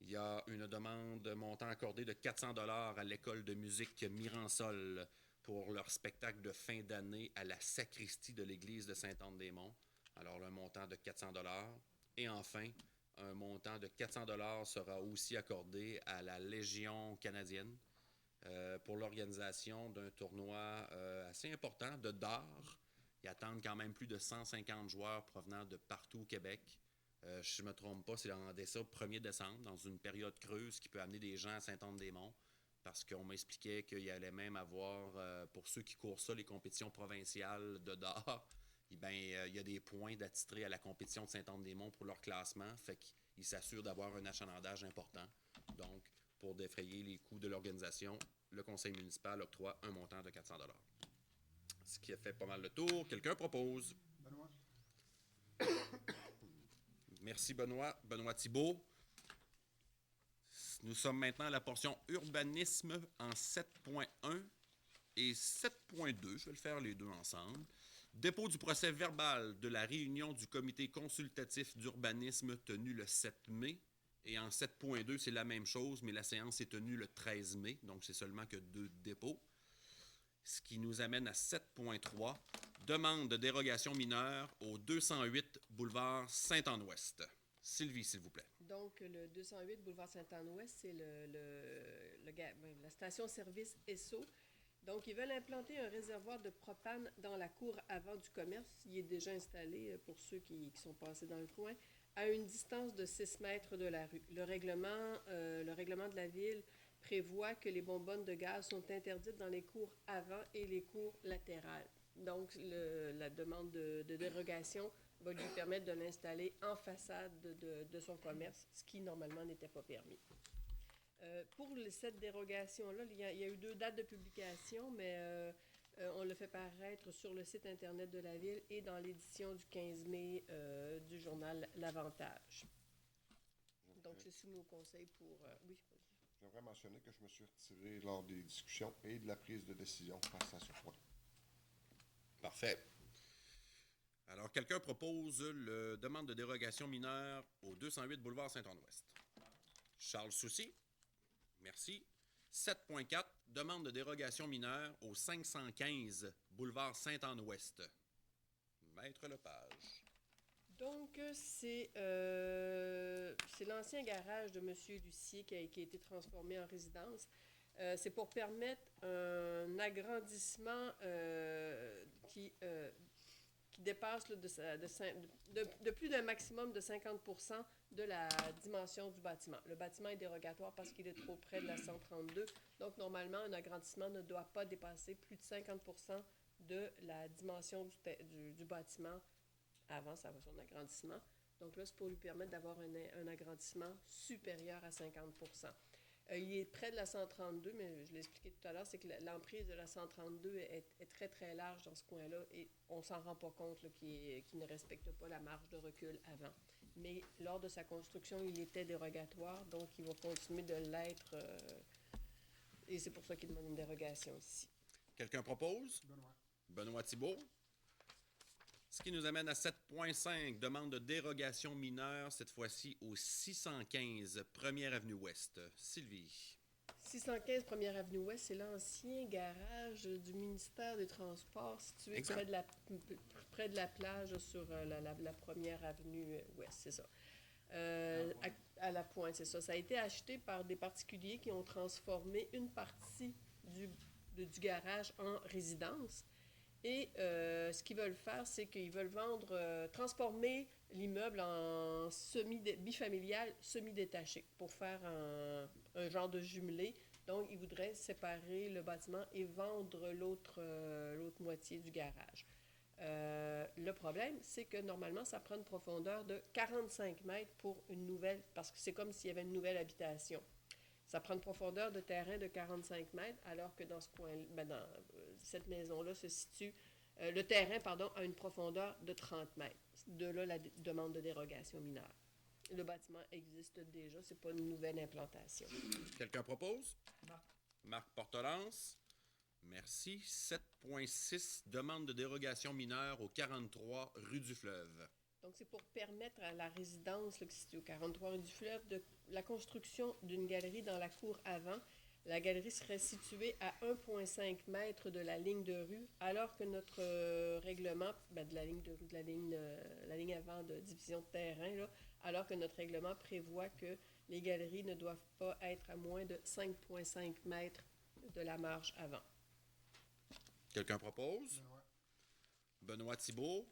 Il y a une demande montant accordé de 400 $ à l'école de musique Miransol pour leur spectacle de fin d'année à la sacristie de l'église de Sainte-Anne-des-Monts. Alors, un montant de 400 $. Et enfin, un montant de 400 $ sera aussi accordé à la Légion canadienne pour l'organisation d'un tournoi assez important de dard. Ils attendent quand même plus de 150 joueurs provenant de partout au Québec. Si je ne me trompe pas, c'est dans ça 1er décembre, dans une période creuse qui peut amener des gens à Sainte-Anne-des-Monts, parce qu'on m'expliquait qu'il y allait même avoir, pour ceux qui courent ça, les compétitions provinciales de dard, il y a des points d'attitré à la compétition de Sainte-Anne-des-Monts pour leur classement, fait qu'ils s'assurent d'avoir un achalandage important. Donc, pour défrayer les coûts de l'organisation, le conseil municipal octroie un montant de 400 $. Ce qui a fait pas mal le tour. Quelqu'un propose? Benoît. Merci Benoît. Benoît Thibault. Nous sommes maintenant à la portion urbanisme en 7.1 et 7.2. Je vais le faire les deux ensemble. Dépôt du procès verbal de la réunion du comité consultatif d'urbanisme tenue le 7 mai. Et en 7.2, c'est la même chose, mais la séance est tenue le 13 mai, donc c'est seulement que 2 dépôts. Ce qui nous amène à 7.3, demande de dérogation mineure au 208 boulevard Sainte-Anne-Ouest. Sylvie, s'il vous plaît. Donc, le 208 boulevard Sainte-Anne-Ouest, c'est la station-service Esso. Donc, ils veulent implanter un réservoir de propane dans la cour avant du commerce. Il est déjà installé pour ceux qui sont passés dans le coin, à une distance de 6 mètres de la rue. Le règlement de la ville prévoit que les bonbonnes de gaz sont interdites dans les cours avant et les cours latérales. Donc, la demande de dérogation va lui permettre de l'installer en façade de son commerce, ce qui normalement n'était pas permis. Pour cette dérogation-là, il y a eu 2 dates de publication, mais on le fait paraître sur le site Internet de la Ville et dans l'édition du 15 mai du journal L'Avantage. Donc, c'est soumis au conseil pour... oui, J'aimerais mentionner que je me suis retiré lors des discussions et de la prise de décision face à ce point. Parfait. Alors, quelqu'un propose la demande de dérogation mineure au 208 boulevard Sainte-Anne-Ouest. Charles Soucy. Merci. 7.4, demande de dérogation mineure au 515 boulevard Sainte-Anne-Ouest. Maître Lepage. donc, c'est l'ancien garage de M. Lucier qui a été transformé en résidence. C'est pour permettre un agrandissement qui dépasse là, de plus d'un maximum de 50% de la dimension du bâtiment. Le bâtiment est dérogatoire parce qu'il est trop près de la 132. Donc, normalement, un agrandissement ne doit pas dépasser plus de 50% de la dimension du bâtiment avant son agrandissement. Donc là, c'est pour lui permettre d'avoir un agrandissement supérieur à 50 il est près de la 132, mais je l'ai expliqué tout à l'heure, c'est que l'emprise de la 132 est très, très large dans ce coin-là et on ne s'en rend pas compte qu'il ne respecte pas la marge de recul avant. Mais lors de sa construction, il était dérogatoire, donc il va continuer de l'être et c'est pour ça qu'il demande une dérogation ici. Quelqu'un propose? Benoît Thibault. Ce qui nous amène à 7.5, demande de dérogation mineure, cette fois-ci au 615 1er Avenue Ouest. Sylvie. 615 1er Avenue Ouest, c'est l'ancien garage du ministère des Transports situé près de la plage sur la 1er Avenue Ouest, c'est ça. À la pointe, c'est ça. Ça a été acheté par des particuliers qui ont transformé une partie du garage en résidence. Et ce qu'ils veulent faire, c'est qu'ils veulent transformer l'immeuble en bifamilial semi-détaché pour faire un genre de jumelé. Donc, ils voudraient séparer le bâtiment et vendre l'autre moitié du garage. Le problème, c'est que normalement, ça prend une profondeur de 45 mètres pour une nouvelle, parce que c'est comme s'il y avait une nouvelle habitation. Ça prend une profondeur de terrain de 45 mètres, alors que dans ce coin, dans cette maison-là se situe, le terrain, a une profondeur de 30 mètres. De là, la demande de dérogation mineure. Le bâtiment existe déjà, c'est pas une nouvelle implantation. Quelqu'un propose? Marc Portelance. Merci. 7.6, demande de dérogation mineure au 43 rue du Fleuve. Donc, c'est pour permettre à la résidence là, qui se situe au 43 rue du Fleuve de la construction d'une galerie dans la cour avant. La galerie serait située à 1,5 mètre de la ligne de rue, alors que notre règlement, de la ligne de rue, la ligne avant de division de terrain, là, alors que notre règlement prévoit que les galeries ne doivent pas être à moins de 5,5 mètres de la marge avant. Quelqu'un propose? Benoît Thibault.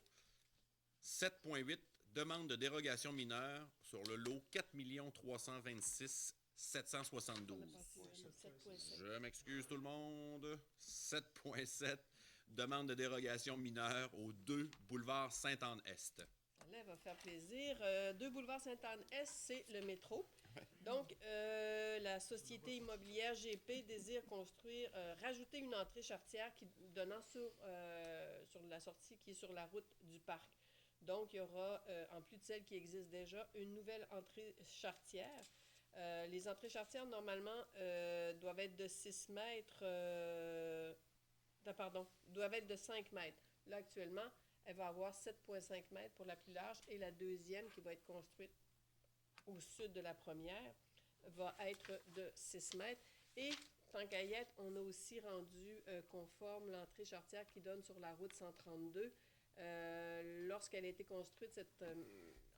7.8, demande de dérogation mineure sur le lot 4 326 772. Je m'excuse tout le monde. 7.7, demande de dérogation mineure au 2 boulevard Sainte-Anne-Est. Là, elle va faire plaisir. 2 boulevard Sainte-Anne-Est, c'est le métro. Donc, la société immobilière GP désire rajouter une entrée charretière donnant sur la sortie qui est sur la route du parc. Donc, il y aura, en plus de celle qui existe déjà, une nouvelle entrée charretière. Les entrées charretières, normalement, doivent être de 6 mètres... doivent être de 5 mètres. Là, actuellement, elle va avoir 7,5 mètres pour la plus large et la deuxième, qui va être construite au sud de la première, va être de 6 mètres. Et, tant qu'à y être, on a aussi rendu conforme l'entrée charretière qui donne sur la route 132. Lorsqu'elle a été construite, cette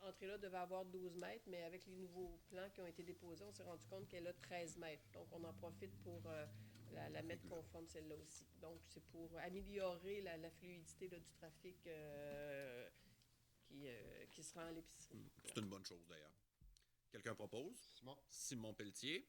entrée-là devait avoir 12 mètres, mais avec les nouveaux plans qui ont été déposés, on s'est rendu compte qu'elle a 13 mètres. Donc, on en profite pour la mettre conforme, celle-là aussi. Donc, c'est pour améliorer la fluidité là, du trafic qui se rend à l'épicerie. C'est une bonne chose, d'ailleurs. Quelqu'un propose? Simon Pelletier.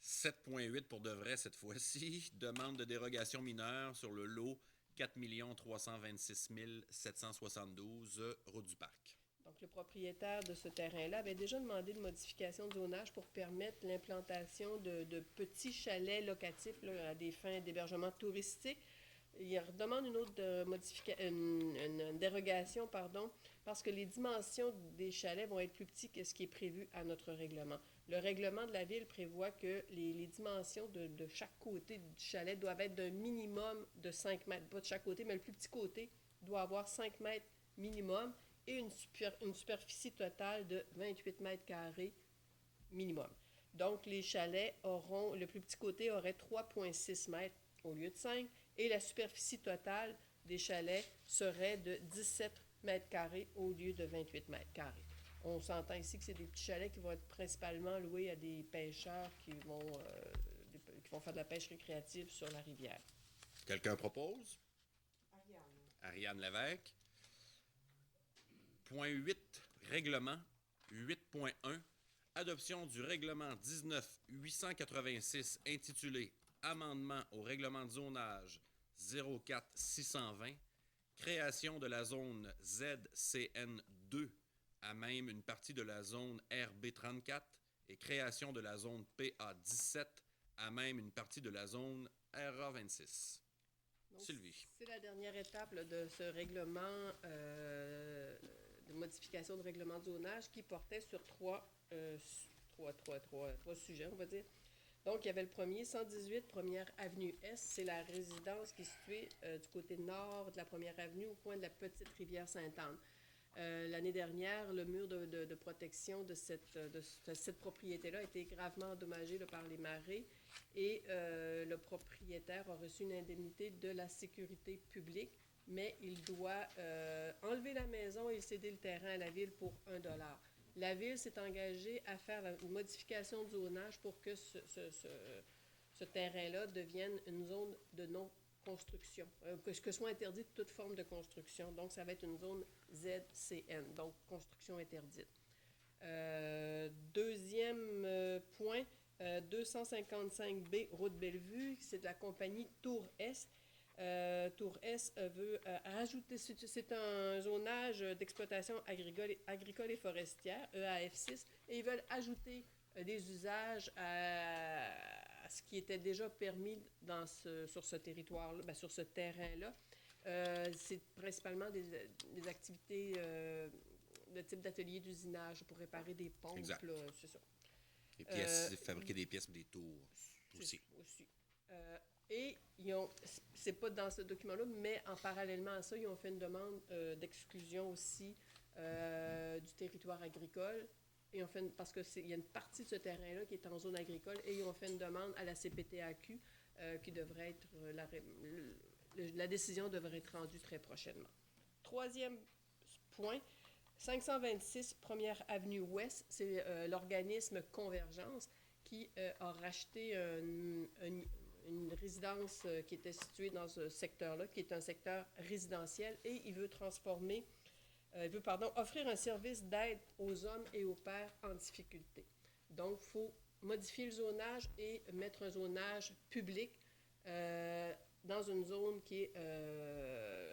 7.8 pour de vrai cette fois-ci. Demande de dérogation mineure sur le lot 4 326 772, route du Parc. Donc, le propriétaire de ce terrain-là avait déjà demandé une modification de zonage pour permettre l'implantation de petits chalets locatifs là, à des fins d'hébergement touristique. Il demande une autre une dérogation, parce que les dimensions des chalets vont être plus petites que ce qui est prévu à notre règlement. Le règlement de la Ville prévoit que les dimensions de chaque côté du chalet doivent être d'un minimum de 5 mètres. Pas de chaque côté, mais le plus petit côté doit avoir 5 mètres minimum et une superficie totale de 28 mètres carrés minimum. Donc, les chalets le plus petit côté aurait 3,6 mètres au lieu de 5, et la superficie totale des chalets serait de 17 mètres carrés au lieu de 28 mètres carrés. On s'entend ici que c'est des petits chalets qui vont être principalement loués à des pêcheurs qui vont faire de la pêche récréative sur la rivière. Quelqu'un propose? Ariane Lévesque. Point 8, règlement 8.1, adoption du règlement 19-886 intitulé Amendement au règlement de zonage 04620, création de la zone ZCN2 à même une partie de la zone RB34 et création de la zone PA17 à même une partie de la zone RA26. Donc, Sylvie. c'est la dernière étape là, de ce règlement de modification de règlement de zonage qui portait sur trois sujets, on va dire. Donc, il y avait le premier, 118 Première Avenue Est. C'est la résidence qui est située du côté nord de la Première Avenue, au coin de la petite rivière Sainte-Anne. L'année dernière, le mur de protection de cette propriété-là a été gravement endommagé là, par les marées et le propriétaire a reçu une indemnité de la sécurité publique, mais il doit enlever la maison et céder le terrain à la ville pour $1. La ville s'est engagée à faire une modification de zonage pour que ce terrain-là devienne une zone de non-construction, que soit interdite toute forme de construction. Donc, ça va être une zone ZCN, donc construction interdite. Deuxième point, 255B, Route Bellevue, c'est de la compagnie Tour Est. Tour Est veut rajouter, c'est un zonage d'exploitation agricole et forestière, EAF6, et ils veulent ajouter des usages à ce qui était déjà permis sur ce territoire-là, bien, sur ce terrain-là. C'est principalement des activités de type d'atelier d'usinage pour réparer des pompes. Exact. Là, c'est ça. Des pièces, fabriquer des pièces pour des tours aussi. Et c'est pas dans ce document-là, mais en parallèlement à ça, ils ont fait une demande d'exclusion aussi du territoire agricole. Et parce qu'il y a une partie de ce terrain-là qui est en zone agricole, et ils ont fait une demande à la CPTAQ qui devrait être la décision devrait être rendue très prochainement. Troisième point, 526 Première Avenue Ouest, c'est l'organisme Convergence qui a racheté une résidence qui était située dans ce secteur-là, qui est un secteur résidentiel, et il veut offrir un service d'aide aux hommes et aux pères en difficulté. Donc, il faut modifier le zonage et mettre un zonage public dans une zone qui est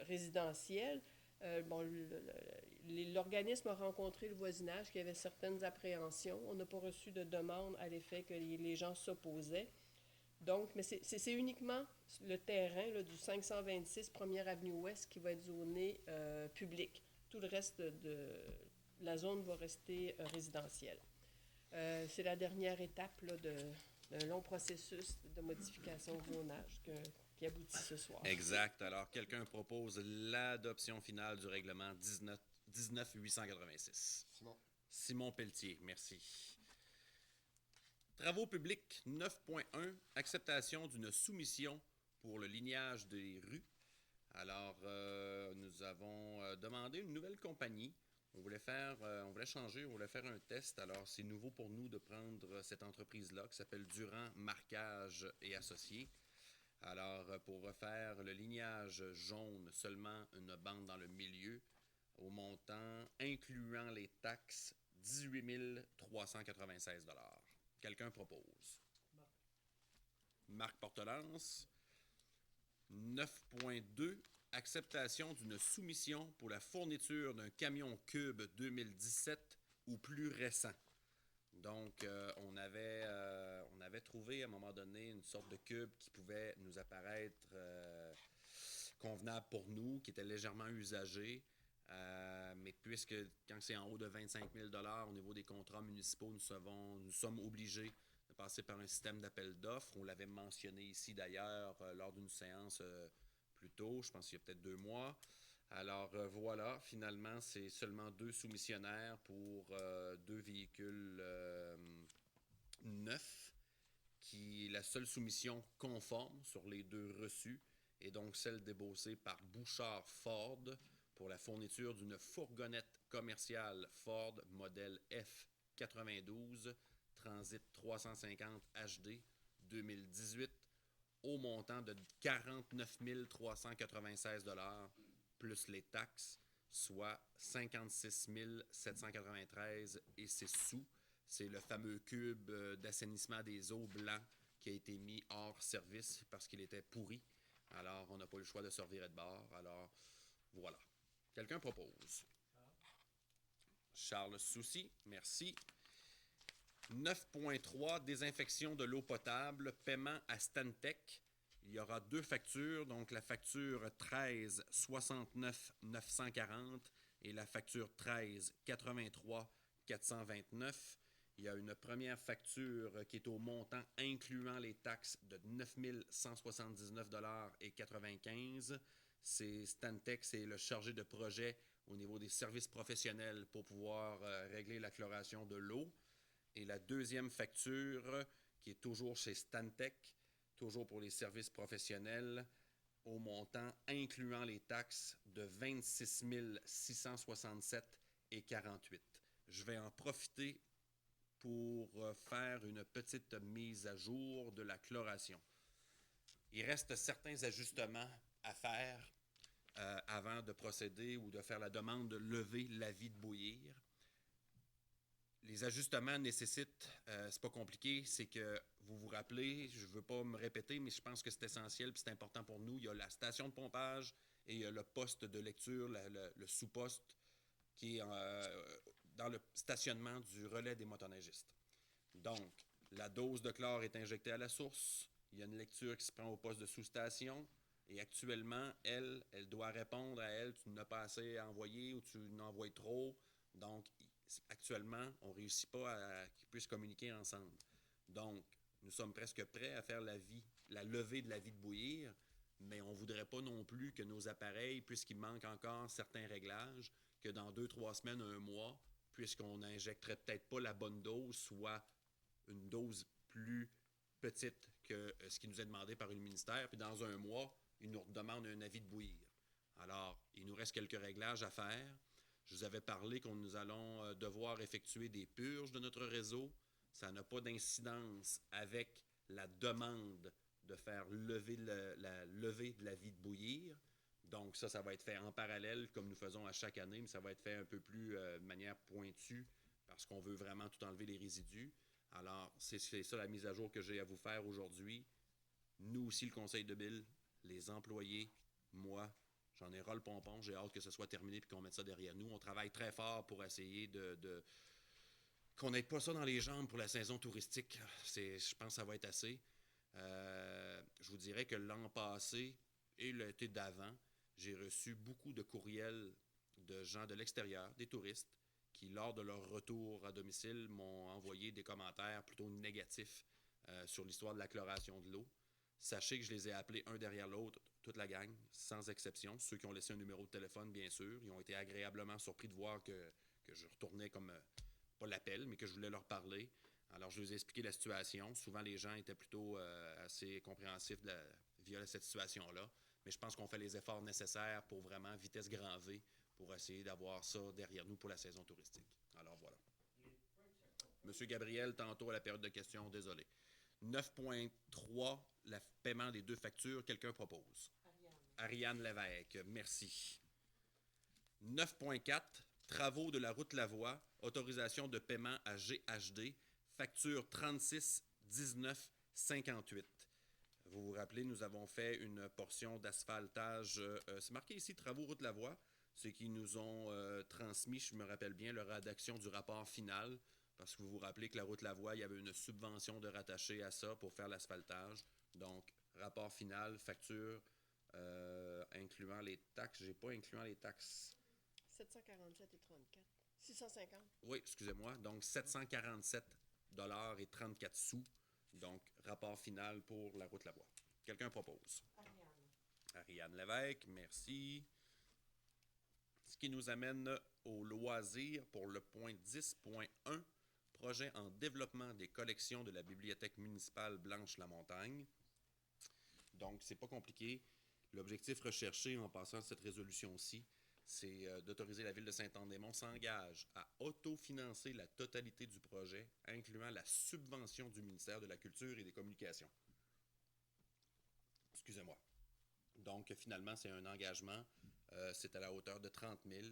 résidentielle. L'organisme a rencontré le voisinage qui avait certaines appréhensions. On n'a pas reçu de demande à l'effet que les gens s'opposaient. Donc, mais c'est uniquement le terrain là, du 526 Première Avenue Ouest qui va être zoné public. Tout le reste de la zone va rester résidentielle. C'est la dernière étape là, d'un long processus de modification de zonage qui aboutit ce soir. Exact. Alors, quelqu'un propose l'adoption finale du règlement 19886. Simon Pelletier, merci. Travaux publics 9.1, acceptation d'une soumission pour le lignage des rues. Alors, nous avons demandé une nouvelle compagnie. On voulait changer, on voulait faire un test. Alors, c'est nouveau pour nous de prendre cette entreprise-là qui s'appelle Durand Marquage et Associés. Alors, pour refaire le lignage jaune, seulement une bande dans le milieu, au montant incluant les taxes, 18 396 $. Quelqu'un propose? Marc Portelance. 9.2, acceptation d'une soumission pour la fourniture d'un camion cube 2017 ou plus récent. Donc, on avait trouvé à un moment donné une sorte de cube qui pouvait nous apparaître convenable pour nous, qui était légèrement usagé. Mais puisque quand c'est en haut de 25 000 $ au niveau des contrats municipaux, nous sommes obligés de passer par un système d'appel d'offres. On l'avait mentionné ici d'ailleurs lors d'une séance plus tôt, je pense qu'il y a peut-être 2 mois. Alors voilà, finalement, c'est seulement 2 soumissionnaires pour 2 véhicules neufs, qui la seule soumission conforme sur les 2 reçus, et donc celle débossée par Bouchard Ford pour la fourniture d'une fourgonnette commerciale Ford modèle F92 Transit 350 HD 2018 au montant de 49 396 $ plus les taxes, soit 56 793 et 6 sous. C'est le fameux cube d'assainissement des eaux blanc qui a été mis hors service parce qu'il était pourri. Alors, on n'a pas eu le choix de se revirer de bord. Alors, voilà. Quelqu'un propose? Charles Soucy, merci. 9.3, désinfection de l'eau potable, paiement à Stantec. Il y aura 2 factures, donc la facture 13 69 940 et la facture 13 83 429. Il y a une première facture qui est au montant incluant les taxes de 9 179,95 $. C'est Stantec, c'est le chargé de projet au niveau des services professionnels pour pouvoir régler la chloration de l'eau. Et la deuxième facture, qui est toujours chez Stantec, toujours pour les services professionnels, au montant incluant les taxes de 26 667,48 $. Je vais en profiter pour faire une petite mise à jour de la chloration. Il reste certains ajustements à faire avant de procéder ou de faire la demande de lever l'avis de bouillir. Les ajustements nécessitent, c'est pas compliqué, c'est que vous vous rappelez, je ne veux pas me répéter, mais je pense que c'est essentiel et c'est important pour nous. Il y a la station de pompage et il y a le poste de lecture, le sous-poste qui est dans le stationnement du relais des motoneigistes. Donc, la dose de chlore est injectée à la source. Il y a une lecture qui se prend au poste de sous-station. Et actuellement, elle doit répondre à elle, tu n'as pas assez à envoyer ou tu en envoies trop. Donc, actuellement, on ne réussit pas à qu'ils puissent communiquer ensemble. Donc, nous sommes presque prêts à faire la levée de l'avis de bouillir, mais on ne voudrait pas non plus que nos appareils, puisqu'il manque encore certains réglages, que dans 2-3 semaines, 1 mois, puisqu'on n'injecterait peut-être pas la bonne dose, soit une dose plus petite que ce qui nous est demandé par le ministère, puis dans 1 mois, il nous demande un avis de bouillir. Alors, il nous reste quelques réglages à faire. Je vous avais parlé qu'on nous allons devoir effectuer des purges de notre réseau. Ça n'a pas d'incidence avec la demande de faire la levée de l'avis de bouillir. Donc ça va être fait en parallèle, comme nous faisons à chaque année, mais ça va être fait un peu plus de manière pointue, parce qu'on veut vraiment tout enlever les résidus. Alors, c'est ça la mise à jour que j'ai à vous faire aujourd'hui. Nous aussi, le conseil de Bill, les employés, moi, j'en ai ras le pompon. J'ai hâte que ce soit terminé et qu'on mette ça derrière nous. On travaille très fort pour essayer qu'on n'ait pas ça dans les jambes pour la saison touristique. Je pense que ça va être assez. Je vous dirais que l'an passé et l'été d'avant, j'ai reçu beaucoup de courriels de gens de l'extérieur, des touristes, qui, lors de leur retour à domicile, m'ont envoyé des commentaires plutôt négatifs sur l'histoire de la chloration de l'eau. Sachez que je les ai appelés un derrière l'autre, toute la gang, sans exception. Ceux qui ont laissé un numéro de téléphone, bien sûr. Ils ont été agréablement surpris de voir que je retournais comme, pas l'appel, mais que je voulais leur parler. Alors, je leur ai expliqué la situation. Souvent, les gens étaient plutôt assez compréhensifs via cette situation-là. Mais je pense qu'on fait les efforts nécessaires pour vraiment vitesse grand V pour essayer d'avoir ça derrière nous pour la saison touristique. Alors, voilà. Monsieur Gabriel, tantôt à la période de questions, désolé. 9.3, le paiement des 2 factures, quelqu'un propose? Ariane Lévesque, merci. 9.4, travaux de la route Lavoie, autorisation de paiement à GHD, facture 36 19 58. Vous vous rappelez, nous avons fait une portion d'asphaltage, c'est marqué ici, travaux route Lavoie, c'est qu'ils nous ont transmis, je me rappelle bien, la rédaction du rapport final, parce que vous vous rappelez que la route Lavoie, il y avait une subvention de rattacher à ça pour faire l'asphaltage. Donc, rapport final, facture, incluant les taxes. J'ai pas incluant les taxes. 747 et 34. 650. Oui, excusez-moi. Donc, 747,34 $. Donc, rapport final pour la route Lavoie. Quelqu'un propose? Ariane Lévesque, merci. Ce qui nous amène au loisir pour le point 10.1, projet en développement des collections de la Bibliothèque municipale Blanche-la-Montagne. Donc, c'est pas compliqué. L'objectif recherché en passant cette résolution-ci, c'est d'autoriser la Ville de Saint-Anne-des-Monts s'engage à autofinancer la totalité du projet, incluant la subvention du ministère de la Culture et des Communications. Excusez-moi. Donc, finalement, c'est un engagement. C'est à la hauteur de 30 000.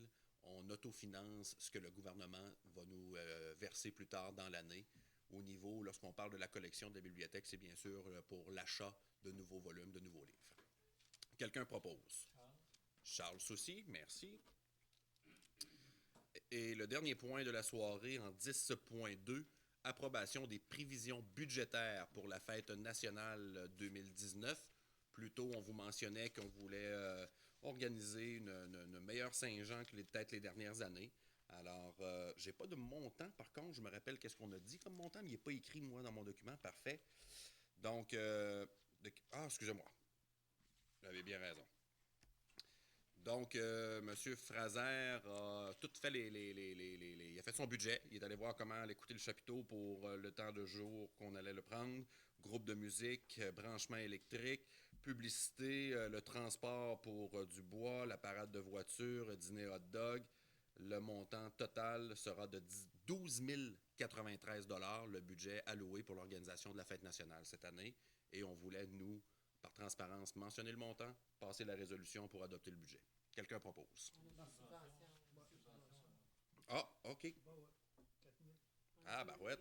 On autofinance ce que le gouvernement va nous verser plus tard dans l'année. Au niveau, lorsqu'on parle de la collection de la bibliothèque, c'est bien sûr pour l'achat de nouveaux volumes, de nouveaux livres. Quelqu'un propose? Charles Soucy, merci. Et le dernier point de la soirée, en 10.2, approbation des prévisions budgétaires pour la fête nationale 2019. Plus tôt, on vous mentionnait qu'on voulait organiser une meilleure Saint-Jean que peut-être les dernières années. Alors, j'ai pas de montant. Par contre, je me rappelle qu'est-ce qu'on a dit comme montant, mais il n'est pas écrit, moi, dans mon document. Parfait. Donc, excusez-moi. Vous avez bien raison. Donc, M. Fraser a tout fait il a fait son budget. Il est allé voir comment aller coûter le chapiteau pour le temps de jour qu'on allait le prendre. Groupe de musique, branchement électrique, publicité, le transport pour du bois, la parade de voitures, dîner hot dog. Le montant total sera de 12 093 $, le budget alloué pour l'organisation de la fête nationale cette année. Et on voulait, nous, par transparence, mentionner le montant, passer la résolution pour adopter le budget. Quelqu'un propose? Ah, OK. Ah, barouette.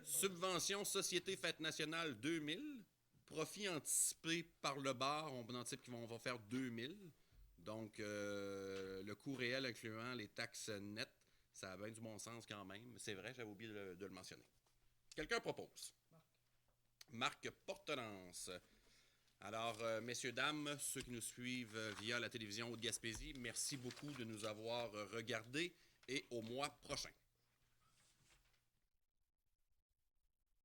Subvention Société Fête Nationale 2000. Profit anticipé par le bar, on anticipe qu'ils vont faire 2000. Donc, le coût réel incluant les taxes nettes, ça a bien du bon sens quand même. C'est vrai, j'avais oublié de le mentionner. Quelqu'un propose? Marc Portenance. Alors, messieurs, dames, ceux qui nous suivent via la télévision Haute-Gaspésie, merci beaucoup de nous avoir regardés et au mois prochain.